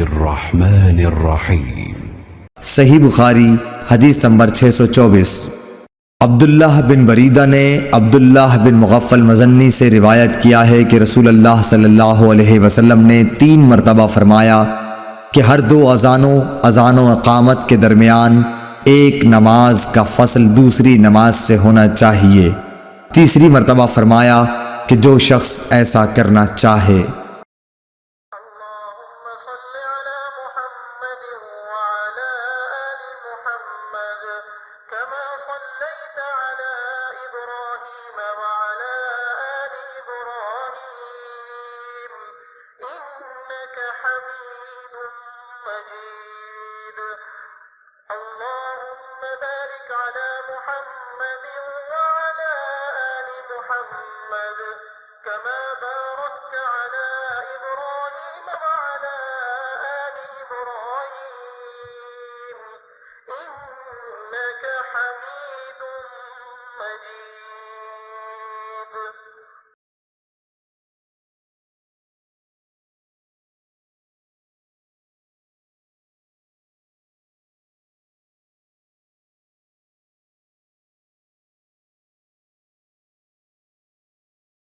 बिस्मिल्लाहिर्रहमानिर्रहीम। सही बुखारी हदीस नंबर 624। अब्दुल्लाह बिन बरीदा ने अब्दुल्लाह बिन मुगफ़्फ़ल मज़न्नी से रिवायत किया है कि रसूलुल्लाह सल्लल्लाहु अलैहि वसल्लम ने 3 मरतबा फरमाया कि हर 2 अज़ान व इक़ामत के दरमियान एक नमाज का फ़स्ल दूसरी नमाज से होना चाहिए। तीसरी मरतबा फरमाया कि जो शख्स ऐसा करना चाहे।